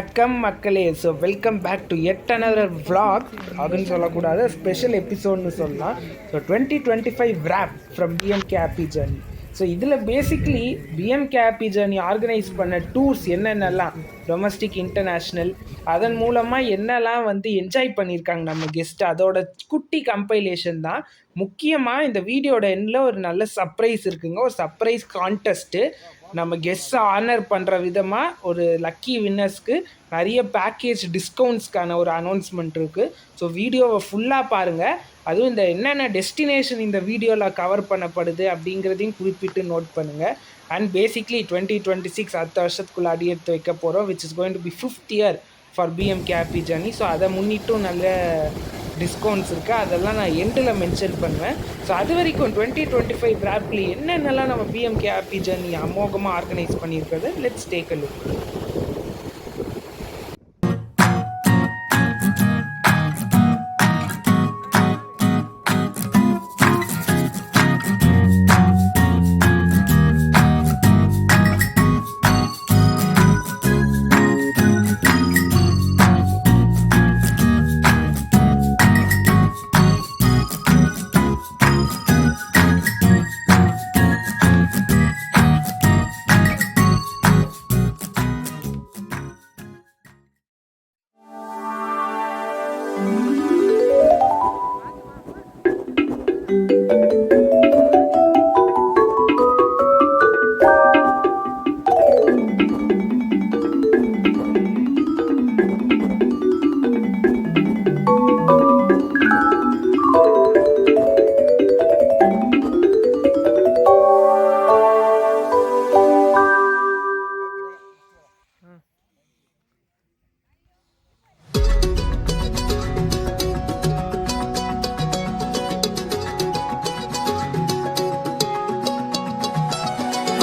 வணக்கம் மக்களே. So welcome back to at another vlog அப்படின்னு சொல்லக்கூடாது, ஸ்பெஷல் எபிசோட்னு சொல்லலாம். So 2025 wrap from PMK happy journey. So இதில் basically PMK happy journey organise பண்ண டூர்ஸ் என்னென்னலாம், டொமஸ்டிக் இன்டர்நேஷ்னல், அதன் மூலமாக என்னெல்லாம் என்ஜாய் பண்ணியிருக்காங்க நம்ம கெஸ்ட்டு, அதோட குட்டி கம்பைலேஷன் தான். முக்கியமாக இந்த வீடியோட எண்டில் ஒரு நல்ல சர்ப்ரைஸ் இருக்குங்க. ஒரு சர்ப்ரைஸ் கான்டெஸ்ட்டு, நம்ம கெஸ்ட்டை ஆனர் பண்ணுற விதமாக ஒரு லக்கி வின்னர்ஸ்க்கு நிறைய பேக்கேஜ் டிஸ்கவுண்ட்ஸ்க்கான ஒரு அனௌன்ஸ்மெண்ட் இருக்குது. ஸோ வீடியோவை ஃபுல்லாக பாருங்கள். அதுவும் இந்த என்னென்ன டெஸ்டினேஷன் இந்த வீடியோவில் கவர் பண்ணப்படுது அப்படிங்கிறதையும் குறிப்பிட்டு நோட் பண்ணுங்கள். அண்ட் பேசிக்லி 2026 அடுத்த வருஷத்துக்குள்ளே அடியெடுத்து வைக்க போகிறோம், which is going to be 5th year for PMK happy journey. So அதை முன்னிட்டும் நல்ல டிஸ்கவுண்ட்ஸ் இருக்குது, அதெல்லாம் நான் எண்டில் மென்ஷன் பண்ணுவேன். ஸோ அது வரைக்கும் 2025 wrapல என்னென்னலாம் நம்ம பிஎம்கே ஹாப்பி ஜர்னி அமோகமாக ஆர்கனைஸ் பண்ணியிருக்கிறது, லெட்ஸ் டேக் அ லுக்.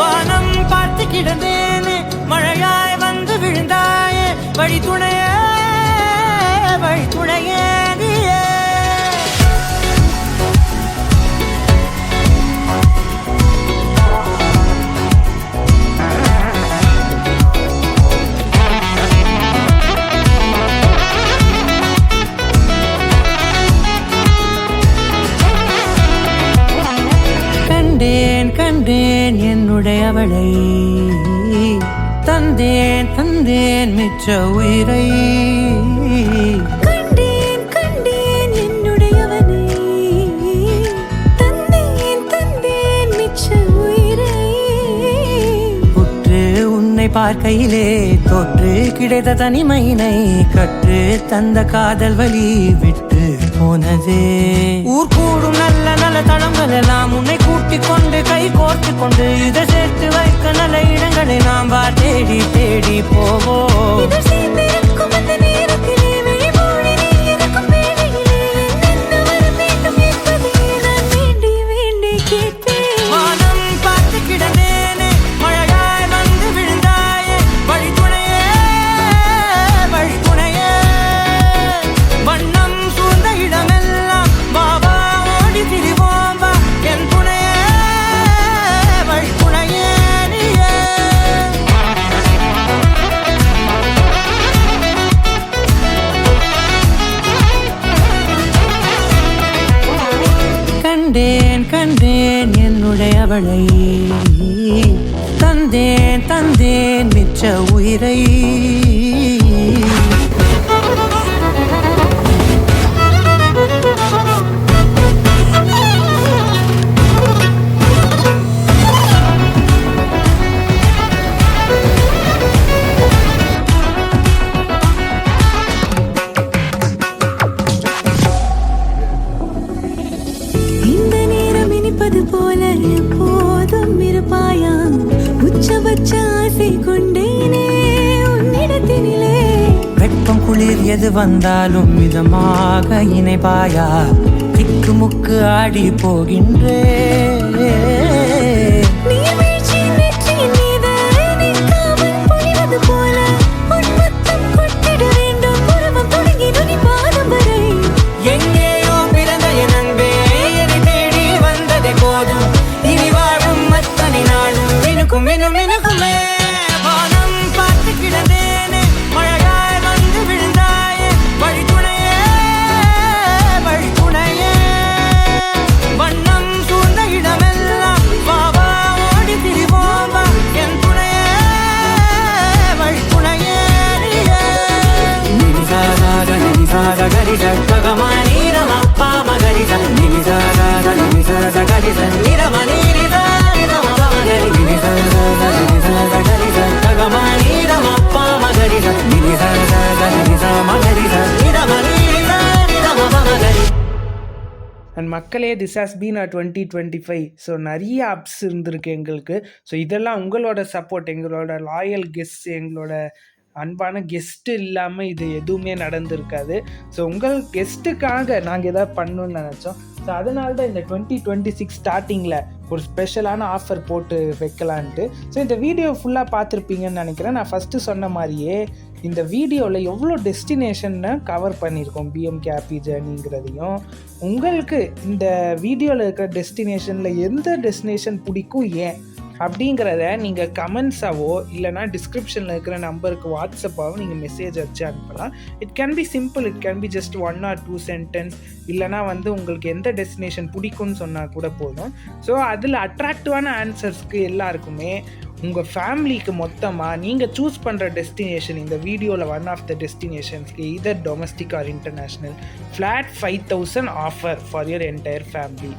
வானம் பார்த்து கிடந்தேனே, மழையாய் வந்து விழுந்தாயே, வழி துணையே வழி துணையே நீயே. கண்டேன் கண்டேன் என்னுடையவளை, தந்தேன் தந்தேன் மிச்ச உயிரை. கண்டேன் கண்டேன் என்னுடையவனை, தந்தேன் தந்தேன் மிச்ச உயிரை. உற்று உன்னை பார்க்கையிலே தொற்று கிடைத்த தனிமையினை, கற்று தந்த காதல் வலி விட்டு போனதே. ஊர் கூடும் நல்ல நல்ல தளங்கள் எல்லாம் உன்னை கூட்டிக் கொண்டு கை கோர்த்து கொண்டு இதை சேர்த்து வைக்க நல்ல இடங்களை நாம் தேடி தேடி போவோம். இதழ் சேர்ந்திருக்கும் அந்த நேரத்திலே விழிமூடி நீ இருக்கும் வேளையிலே என்னென்ன வர வேண்டும் என்பதை நான் வேண்டி வேண்டி கேட்பேன். வானம் பார்த்து கிடந்தேனே, மழையாய் வந்து விழுந்தாயே, வழி துணையே வழி துணையே. வண்ணம் சூழ்ந்த இடமெல்லாம் பாபா ஓடி திரிவோம் வா, என் துணையே வழி துணையே நீயே. கண்டேன் கண்டேன் என்னுடையவளை, தந்தேன் தந்தேன் மிச்ச உயிரை. இந்த நேரம் இனிப்பது போல எப்போதும் இருப்பாயா, உச்சபட்ச ஆசை கொண்டேனே உன்னிடத்தினிலே. வெப்பம் குளிர் எது வந்தாலும் மிதமாக இணைப்பாயா, திக்கு முக்கு ஆடி போகின்றே. நீர்வீழ்ச்சி நெற்றியின் மீது நிற்காமல் பொழிவது போல உன் முத்தம் கொட்டிட வேண்டும், உருவம் தொடங்கி நுனி பாதம் வரை. எங்கேயோ பிறந்த என் அன்பே, என்னை தேடி வந்ததே போதும், இனி வாழும் அத்தனை நாளும் மினுக்கும் மினுக்குமே. வானம் பார்த்து கிடந்தேனே, மழையா அண்ட் மக்களே, திஸ் ஹாஸ் பீன் 2025. ஸோ நிறைய அப்ஸ் இருந்திருக்கு எங்களுக்கு. ஸோ இதெல்லாம் உங்களோட சப்போர்ட், எங்களோட லாயல் கெஸ்ட், எங்களோட அன்பான கெஸ்ட்டு இல்லாமல் இது எதுவுமே நடந்திருக்காது. ஸோ உங்கள் கெஸ்ட்டுக்காக நாங்கள் எதாவது பண்ணணும்னு நினச்சோம். ஸோ அதனால தான் இந்த 2026 ஸ்டார்டிங்கில் ஒரு ஸ்பெஷலான ஆஃபர் போட்டு வைக்கலான்ட்டு. ஸோ இந்த வீடியோ ஃபுல்லாக பார்த்துருப்பீங்கன்னு நினைக்கிறேன். நான் ஃபஸ்ட்டு சொன்ன மாதிரியே இந்த வீடியோவில் எவ்வளோ டெஸ்டினேஷன்னு கவர் பண்ணியிருக்கோம் பிஎம்கே ஹாப்பி ஜர்னிங்கிறதையும், உங்களுக்கு இந்த வீடியோவில் இருக்கிற டெஸ்டினேஷனில் எந்த டெஸ்டினேஷன் பிடிக்கும் ஏன் அப்படிங்கிறத நீங்கள் கமெண்ட்ஸாவோ இல்லைனா டிஸ்கிரிப்ஷனில் இருக்கிற நம்பருக்கு வாட்ஸ்அப்பாகவும் நீங்கள் மெசேஜ் வச்சு அனுப்பலாம். It can be simple, it can be just 1 or 2 sentence. இல்லைனா உங்களுக்கு எந்த டெஸ்டினேஷன் பிடிக்கும்னு சொன்னால் கூட போதும். ஸோ அதில் அட்ராக்டிவான ஆன்சர்ஸ்க்கு எல்லாருக்குமே உங்கள் ஃபேமிலிக்கு மொத்தமாக நீங்கள் சூஸ் பண்ணுற டெஸ்டினேஷன், இந்த வீடியோவில் ஒன் ஆஃப் த டெஸ்டினேஷன்ஸ்க்கு either domestic or international, flat 5,000 offer for your entire family.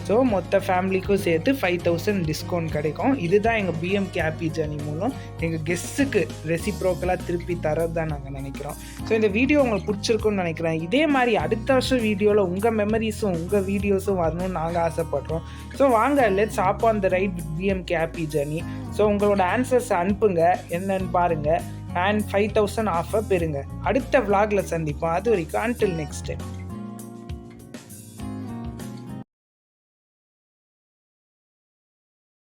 So மொத்த ஃபேமிலிக்கும் சேர்த்து 5,000 டிஸ்கவுண்ட் கிடைக்கும். இதுதான் எங்கள் பிஎம்கே ஹாப்பி ஜர்னி மூலம் எங்கள் கெஸ்ட்டுக்கு ரெசிப்ரோக்கலாக திருப்பி தரது தான் நாங்கள் நினைக்கிறோம். ஸோ இந்த வீடியோ உங்களுக்கு பிடிச்சிருக்குன்னு நினைக்கிறேன். இதே மாதிரி அடுத்த வருஷம் வீடியோவில் உங்கள் மெமரிஸும் உங்கள் வீடியோஸும் வரணும்னு நாங்கள் ஆசைப்படுறோம். ஸோ வாங்க, let's hop on the ride with PMK happy journey. So உங்களோட ஆன்சர்ஸ் அனுப்புங்க, என்னன்னு பாருங்கள், அண்ட் 5,000 ஆஃபர் பெறுங்க. அடுத்த vlogல சந்திப்போம். அது வரைக்கும் until next time.